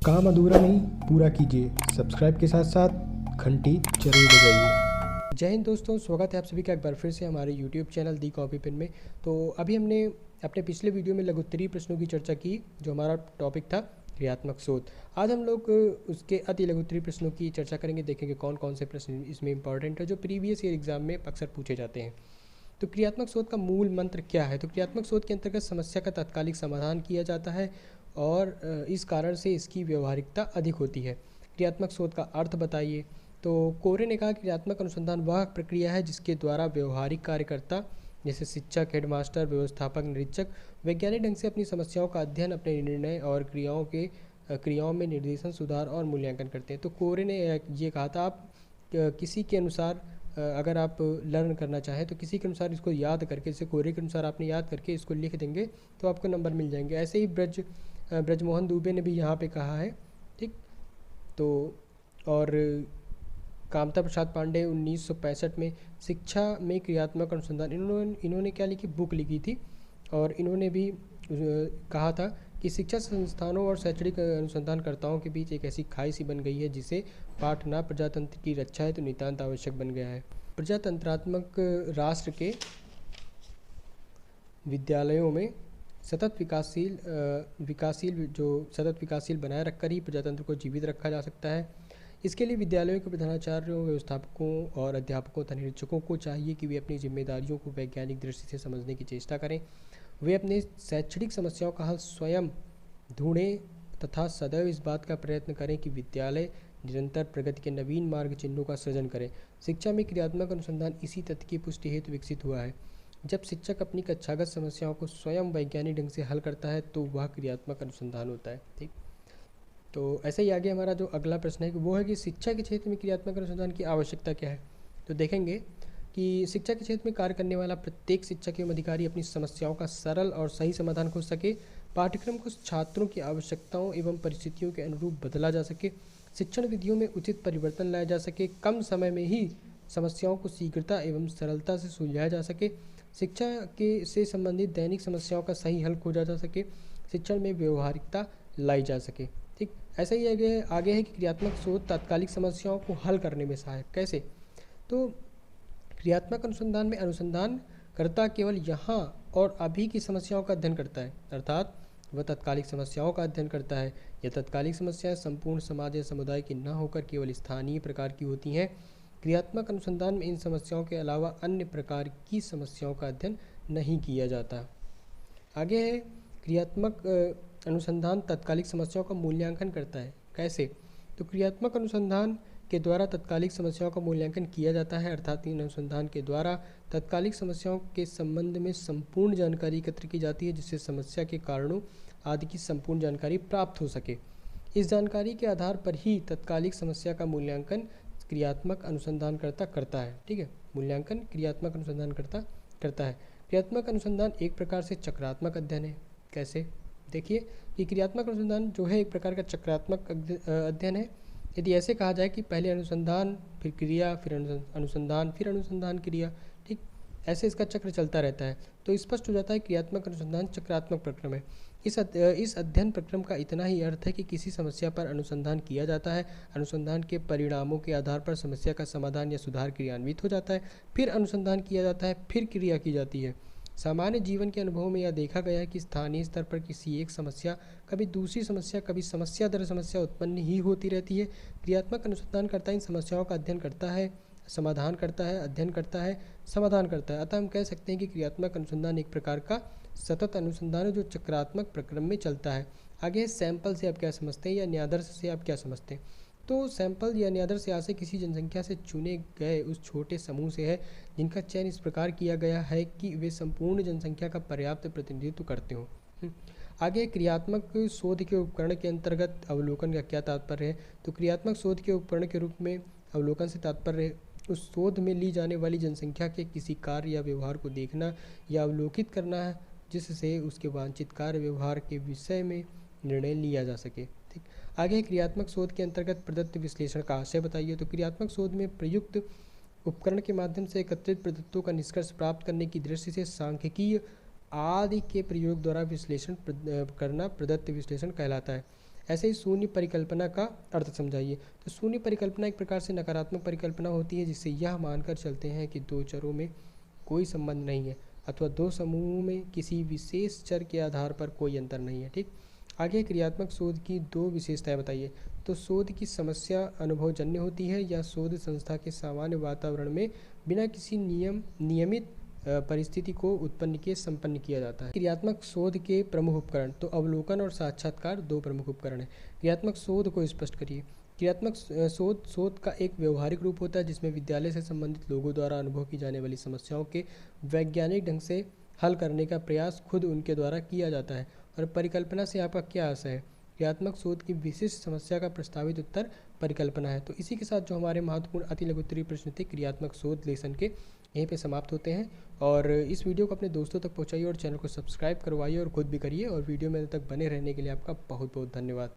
काम अधूरा नहीं, पूरा कीजिए। सब्सक्राइब के साथ साथ घंटी जरूर बजाइए। जय हिंद दोस्तों, स्वागत है आप सभी का एक बार फिर से हमारे यूट्यूब चैनल दी कॉपी पेन में। तो अभी हमने अपने पिछले वीडियो में लघुत्तरीय प्रश्नों की चर्चा की, जो हमारा टॉपिक था क्रियात्मक शोध। आज हम लोग उसके अति लघुत्तरीय प्रश्नों की चर्चा करेंगे, देखेंगे कौन कौन से प्रश्न इसमें इंपॉर्टेंट है जो प्रीवियस ईयर एग्जाम में अक्सर पूछे जाते हैं। तो क्रियात्मक शोध का मूल मंत्र क्या है? तो क्रियात्मक शोध के अंतर्गत समस्या का तात्कालिक समाधान किया जाता है और इस कारण से इसकी व्यवहारिकता अधिक होती है। क्रियात्मक शोध का अर्थ बताइए। तो कोरे ने कहा क्रियात्मक अनुसंधान वह प्रक्रिया है जिसके द्वारा व्यवहारिक कार्यकर्ता जैसे शिक्षक, हेडमास्टर, व्यवस्थापक, निरीक्षक वैज्ञानिक ढंग से अपनी समस्याओं का अध्ययन, अपने निर्णय और क्रियाओं में निर्देशन, सुधार और मूल्यांकन करते हैं। तो कोरे ने ये कहा था, आप किसी के अनुसार अगर आप लर्न करना चाहें तो किसी के अनुसार इसको याद करके, जैसे कोरे के अनुसार आपने याद करके इसको लिख देंगे तो आपको नंबर मिल जाएंगे। ऐसे ही ब्रजमोहन दुबे ने भी यहाँ पे कहा है, ठीक। तो और कामता प्रसाद पांडे 1965 में शिक्षा में क्रियात्मक अनुसंधान, इन्होंने क्या लिखी, बुक लिखी थी। और इन्होंने भी कहा था कि शिक्षा संस्थानों और शैक्षणिक अनुसंधानकर्ताओं के बीच एक ऐसी खाई सी बन गई है जिसे पाठना प्रजातंत्र की रक्षा है तो नितांत आवश्यक बन गया है। प्रजातंत्रात्मक राष्ट्र के विद्यालयों में सतत विकासशील बनाए रखकर ही प्रजातंत्र को जीवित रखा जा सकता है। इसके लिए विद्यालयों के प्रधानाचार्यों, व्यवस्थापकों और अध्यापकों तथा निरीक्षकों को चाहिए कि वे अपनी जिम्मेदारियों को वैज्ञानिक दृष्टि से समझने की चेष्टा करें। वे अपने शैक्षणिक समस्याओं का हल स्वयं ढूंढें तथा सदैव इस बात का प्रयत्न करें कि विद्यालय निरंतर प्रगति के नवीन मार्ग चिन्हों का सृजन करें। शिक्षा में क्रियात्मक अनुसंधान इसी तथ्य की पुष्टि हेतु विकसित हुआ है। जब शिक्षक अपनी कक्षागत समस्याओं को स्वयं वैज्ञानिक ढंग से हल करता है तो वह क्रियात्मक अनुसंधान होता है, ठीक। तो ऐसे ही आगे हमारा जो अगला प्रश्न है कि वो है कि शिक्षा के क्षेत्र में क्रियात्मक अनुसंधान की आवश्यकता क्या है। तो देखेंगे कि शिक्षा के क्षेत्र में कार्य करने वाला प्रत्येक शिक्षक एवं अधिकारी अपनी समस्याओं का सरल और सही समाधान खोज सके, पाठ्यक्रम को छात्रों की आवश्यकताओं एवं परिस्थितियों के अनुरूप बदला जा सके, शिक्षण विधियों में उचित परिवर्तन लाया जा सके, कम समय में ही समस्याओं को शीघ्रता एवं सरलता से सुलझाया जा सके, शिक्षा के से संबंधित दैनिक समस्याओं का सही हल खोजा जा सके, शिक्षण में व्यवहारिकता लाई जा सके, ठीक। ऐसा ही आगे है कि क्रियात्मक शोध तात्कालिक समस्याओं को हल करने में सहायक कैसे। तो क्रियात्मक अनुसंधान में अनुसंधानकर्ता केवल यहाँ और अभी की समस्याओं का अध्ययन करता है, अर्थात वह तात्कालिक समस्याओं का अध्ययन करता है। यह तात्कालिक समस्याएं संपूर्ण समाज या समुदाय की न होकर केवल स्थानीय प्रकार की होती हैं। क्रियात्मक अनुसंधान में इन समस्याओं के अलावा अन्य प्रकार की समस्याओं का अध्ययन नहीं किया जाता। आगे है क्रियात्मक अनुसंधान तात्कालिक समस्याओं का मूल्यांकन करता है कैसे। तो क्रियात्मक अनुसंधान के द्वारा तात्कालिक समस्याओं का मूल्यांकन किया जाता है, अर्थात इन अनुसंधान के द्वारा तात्कालिक समस्याओं के संबंध में संपूर्ण जानकारी एकत्र की जाती है जिससे समस्या के कारणों आदि की संपूर्ण जानकारी प्राप्त हो सके। इस जानकारी के आधार पर ही तात्कालिक समस्या का मूल्यांकन क्रियात्मक अनुसंधानकर्ता करता है, ठीक है। मूल्यांकन क्रियात्मक अनुसंधानकर्ता करता है। क्रियात्मक अनुसंधान एक प्रकार से चक्रात्मक अध्ययन है। कैसे? देखिए कि क्रियात्मक अनुसंधान जो है एक प्रकार का चक्रात्मक अध्ययन है। यदि ऐसे कहा जाए कि पहले अनुसंधान फिर क्रिया फिर अनुसंधान फिर अनुसंधान क्रिया, ठीक, ऐसे इसका चक्र चलता रहता है, तो स्पष्ट हो जाता है क्रियात्मक अनुसंधान चक्रात्मक प्रक्रम है। इस अध्ययन प्रक्रम का इतना ही अर्थ है कि किसी समस्या पर अनुसंधान किया जाता है, अनुसंधान के परिणामों के आधार पर समस्या का समाधान या सुधार क्रियान्वित हो जाता है, फिर अनुसंधान किया जाता है, फिर क्रिया की जाती है। सामान्य जीवन के अनुभव में यह देखा गया है कि स्थानीय स्तर पर किसी एक समस्या, कभी दूसरी समस्या, कभी समस्या दर समस्या उत्पन्न ही होती रहती है। क्रियात्मक अनुसंधानकर्ता इन समस्याओं का अध्ययन करता है, समाधान करता है, अध्ययन करता है, समाधान करता है। अतः हम कह सकते हैं कि क्रियात्मक अनुसंधान एक प्रकार का सतत अनुसंधान है जो चक्रात्मक प्रक्रम में चलता है। आगे सैंपल से आप क्या समझते हैं या न्यादर्श से आप क्या समझते हैं। तो सैंपल या न्यादर्श से किसी जनसंख्या से चुने गए उस छोटे समूह से है जिनका चयन इस प्रकार किया गया है कि वे संपूर्ण जनसंख्या का पर्याप्त प्रतिनिधित्व करते हों। आगे क्रियात्मक शोध के उपकरण के अंतर्गत अवलोकन का क्या तात्पर्य है। तो क्रियात्मक शोध के उपकरण के रूप में अवलोकन से तात्पर्य उस शोध में ली जाने वाली जनसंख्या के किसी कार्य या व्यवहार को देखना या अवलोकित करना है जिससे उसके वांछित कार्य व्यवहार के विषय में निर्णय लिया जा सके, ठीक। आगे क्रियात्मक शोध के अंतर्गत प्रदत्त विश्लेषण का आशय बताइए। तो क्रियात्मक शोध में प्रयुक्त उपकरण के माध्यम से एकत्रित प्रदत्तों का निष्कर्ष प्राप्त करने की दृष्टि से सांख्यिकीय आदि के प्रयोग द्वारा विश्लेषण करना प्रदत्त विश्लेषण कहलाता है। ऐसे ही शून्य परिकल्पना का अर्थ समझाइए। तो शून्य परिकल्पना एक प्रकार से नकारात्मक परिकल्पना होती है, जिससे यह मानकर चलते हैं कि दो चरों में कोई संबंध नहीं है अथवा दो समूहों में किसी विशेष चर के आधार पर कोई अंतर नहीं है। ठीक, आगे क्रियात्मक शोध की दो विशेषताएं बताइए। तो शोध की समस्या अनुभवजन्य होती है या शोध संस्था के सामान्य वातावरण में बिना किसी नियमित परिस्थिति को उत्पन्न किए संपन्न किया जाता है। क्रियात्मक शोध के प्रमुख उपकरण, तो अवलोकन और साक्षात्कार दो प्रमुख उपकरण हैं। क्रियात्मक शोध को स्पष्ट करिए। क्रियात्मक शोध का एक व्यवहारिक रूप होता है जिसमें विद्यालय से संबंधित लोगों द्वारा अनुभव की जाने वाली समस्याओं के वैज्ञानिक ढंग से हल करने का प्रयास खुद उनके द्वारा किया जाता है। और परिकल्पना से आपका क्या आशय है? क्रियात्मक शोध की विशिष्ट समस्या का प्रस्तावित उत्तर परिकल्पना है। तो इसी के साथ जो हमारे महत्वपूर्ण अति लघु उत्तरीय प्रश्न थे क्रियात्मक शोध लेसन के, यहीं पे समाप्त होते हैं। और इस वीडियो को अपने दोस्तों तक पहुंचाइए और चैनल को सब्सक्राइब करवाइए और खुद भी करिए। और वीडियो में तक बने रहने के लिए आपका बहुत बहुत धन्यवाद।